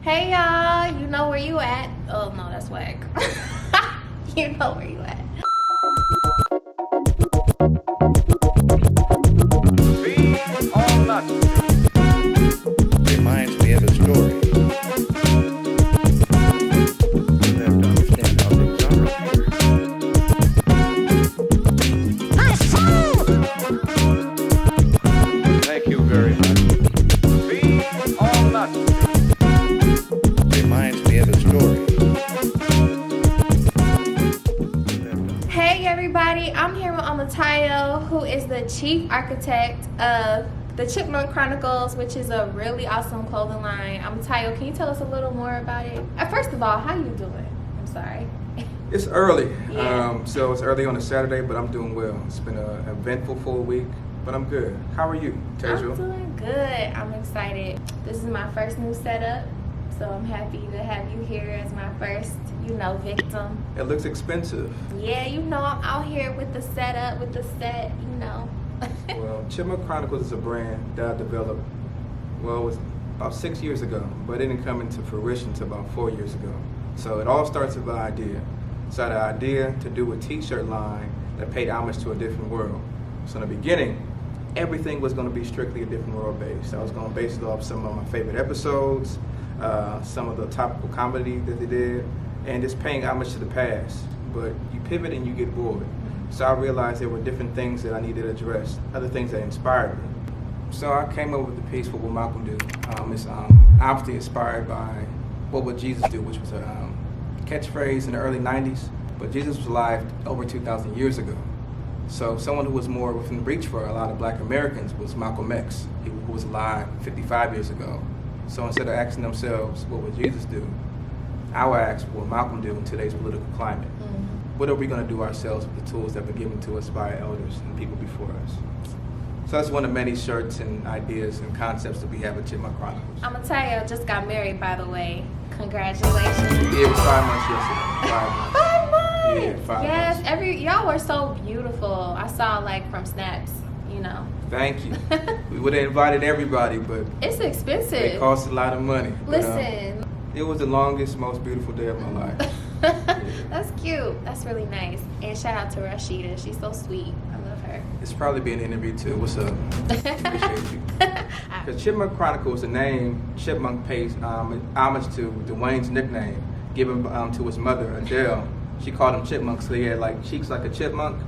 Hey y'all, you know where you at? Oh no, that's whack. You know where you at. Be or not Reminds me of a story. You have to understand how things are up here. Thank you very much. be or not Reminds me of a story. Hey everybody, I'm here with Omotayo, who is the chief architect of the Chipmunk Chronicles, which is a really awesome clothing line. Omotayo, can you tell us a little more about it? First of all, how you doing? I'm sorry. It's early, Yeah. so it's early on a Saturday, but I'm doing well. It's been an eventful full week, but I'm good. How are you, I'm Tejo? doing good. I'm excited. This is my first new setup, so I'm happy to have you here as my first, victim. It looks expensive. Yeah, I'm out here with the setup, with the set, Well, Chipmunk Chronicles is a brand that I developed, it was about 6 years ago, but it didn't come into fruition until about 4 years ago. So it all starts with an idea. So the idea to do a t-shirt line that paid homage to a different world. So in the beginning, everything was going to be strictly a different world based. I was going to base it off some of my favorite episodes, some of the topical comedy that they did, and just paying homage to the past. But you pivot and you get bored. So I realized there were different things that I needed to address, other things that inspired me. So I came up with the piece, What Will Malcolm Do? It's obviously inspired by What Would Jesus Do, which was a catchphrase in the early 90s. But Jesus was alive over 2,000 years ago. So someone who was more within reach for a lot of black Americans was Malcolm X, who was alive 55 years ago. So instead of asking themselves, what would Jesus do? I would ask, what would Malcolm do in today's political climate? What are we going to do ourselves with the tools that were given to us by our elders and people before us? So that's one of many shirts and ideas and concepts that we have at Chipmunk Chronicles. Omotayo just got married, by the way. Congratulations. Yeah, it was 5 months yesterday. 5 months. 5 months. Yeah, 5 yes, months. y'all were so beautiful. I saw from snaps, Thank you. We would have invited everybody, but It's expensive. it cost a lot of money. But, Listen. it was the longest, most beautiful day of my life. That's cute. That's really nice. And shout out to Rashida. She's so sweet. I love her. It's probably being interviewed too. What's up? Appreciate you. Because Chipmunk Chronicles, the name Chipmunk pays homage to Dwayne's nickname given to his mother, Adele. She called him Chipmunk, so he had cheeks like a chipmunk.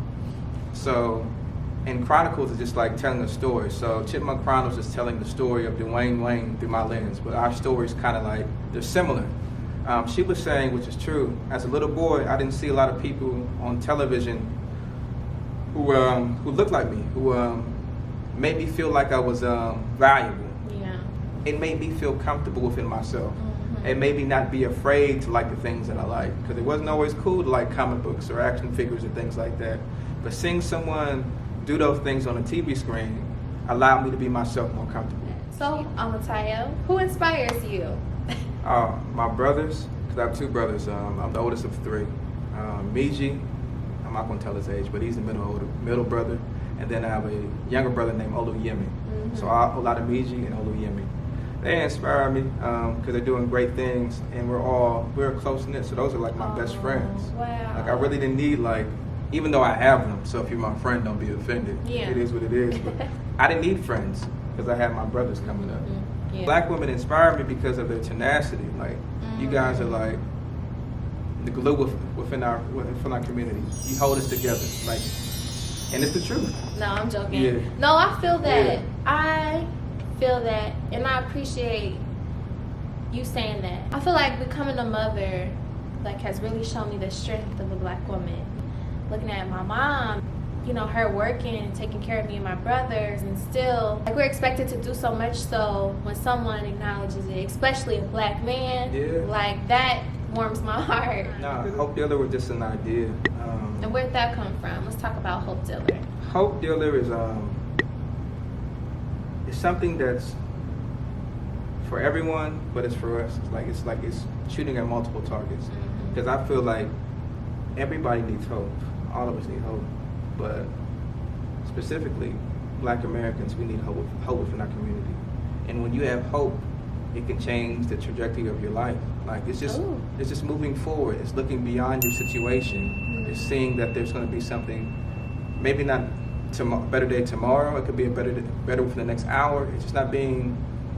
So, and Chronicles is just like telling a story. So Chipmunk Chronicles is telling the story of Dwayne Wayne through my lens, but our stories kind of they're similar. She was saying, which is true, as a little boy, I didn't see a lot of people on television who looked like me, who made me feel like I was valuable. Yeah. It made me feel comfortable within myself. It made me not be afraid to like the things that I like, because it wasn't always cool to like comic books or action figures and things like that. But seeing someone do those things on a TV screen allowed me to be myself more comfortable. So, Omotayo, who inspires you? My brothers, because I have 2 brothers. I'm the oldest of 3. Miji, I'm not going to tell his age, but he's the middle brother. And then I have a younger brother named Oluyemi. So a lot of Miji and Oluyemi. They inspire me because they're doing great things, and we're close knit. So those are my best friends. Wow. I really didn't need even though I have them. So if you're my friend, don't be offended. Yeah. It is what it is. But I didn't need friends because I had my brothers coming up. Yeah. Black women inspire me because of their tenacity. You guys are the glue within our community. You hold us together. And it's the truth. No, I'm joking. Yeah. No, I feel that. Yeah. I feel that, and I appreciate you saying that. I feel like becoming a mother has really shown me the strength of a black woman. Looking at my mom, her working and taking care of me and my brothers, and still we're expected to do so much. So when someone acknowledges it, especially a black man, that warms my heart. No, Hope Dealer was just an idea. And where'd that come from? Let's talk about Hope Dealer. Hope Dealer is it's something that's for everyone, but it's for us. It's shooting at multiple targets. Because I feel like everybody needs hope. All of us need hope. But specifically, Black Americans, we need hope within our community. And when you have hope, it can change the trajectory of your life. Like it's just Ooh. it's just moving forward. It's looking beyond your situation. It's seeing that there's going to be something, maybe not better day tomorrow. It could be a better within the next hour. It's just not being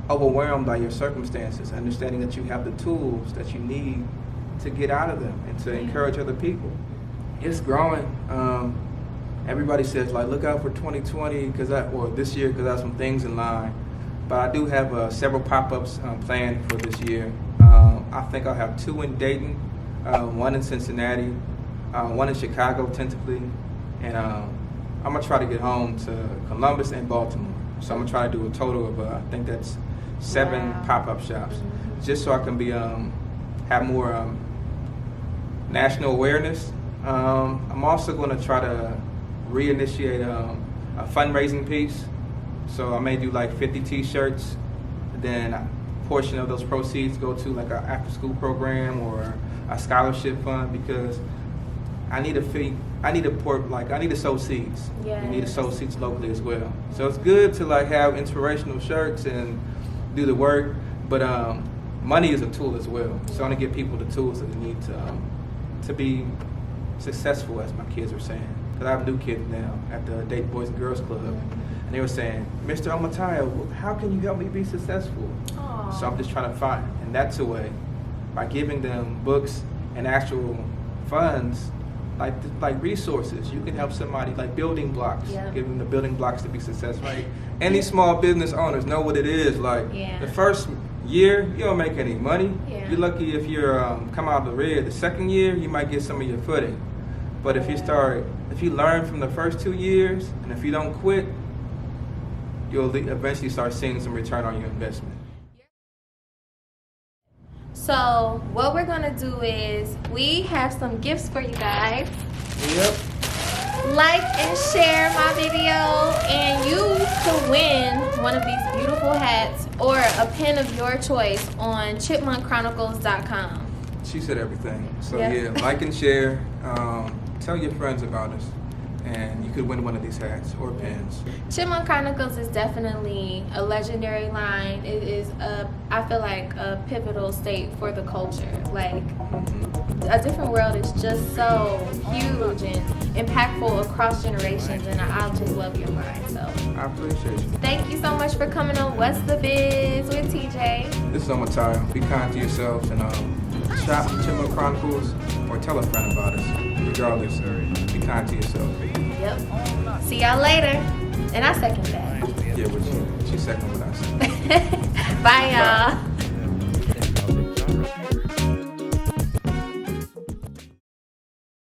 overwhelmed by your circumstances. Understanding that you have the tools that you need to get out of them and to encourage other people. It's growing. Everybody says like, look out for 2020 or this year because I have some things in line. But I do have several pop-ups planned for this year. I think I'll have 2 in Dayton, 1 in Cincinnati, 1 in Chicago tentatively, and I'm gonna try to get home to Columbus and Baltimore. So I'm gonna try to do a total of I think that's 7 pop-up shops, just so I can be have more national awareness. I'm also gonna try to reinitiate a fundraising piece. So I may do like 50 T-shirts, then a portion of those proceeds go to like an after-school program or a scholarship fund, because I need to sow seeds. Yes. You need to sow seeds locally as well. So it's good to like have inspirational shirts and do the work, but money is a tool as well. So I want to give people the tools that they need to be successful, as my kids are saying. Because I have new kids now at the Dayton Boys and Girls Club. And they were saying, Mr. Omotayo, how can you help me be successful? Aww. So I'm just trying to find, and that's a way, by giving them books and actual funds, like resources. You can help somebody, like building blocks, give them the building blocks to be successful. Right? Any small business owners know what it is. Like the first year, you don't make any money. You're lucky if you're come out of the red. The second year, you might get some of your footing. But if you learn from the first 2 years, and if you don't quit, you'll eventually start seeing some return on your investment. So what we're gonna do is we have some gifts for you guys. Yep. Like and share my video, and you can win one of these beautiful hats or a pen of your choice on chipmunkchronicles.com. She said everything. So yeah, like and share. Tell your friends about us, and you could win one of these hats or pens. Chipmunk Chronicles is definitely a legendary line. It is I feel like a pivotal state for the culture. Like A Different World is just so huge and impactful across generations, and I just love your line. So I appreciate you. thank you so much for coming on What's the Biz with TJ. This is Omotayo. Be kind to yourselves, and shop Chipmunk Chronicles or tell a friend about us. Regardless, be kind to yourself. Yep. See y'all later. And I second that. Yeah, she's second what I said. Bye, y'all.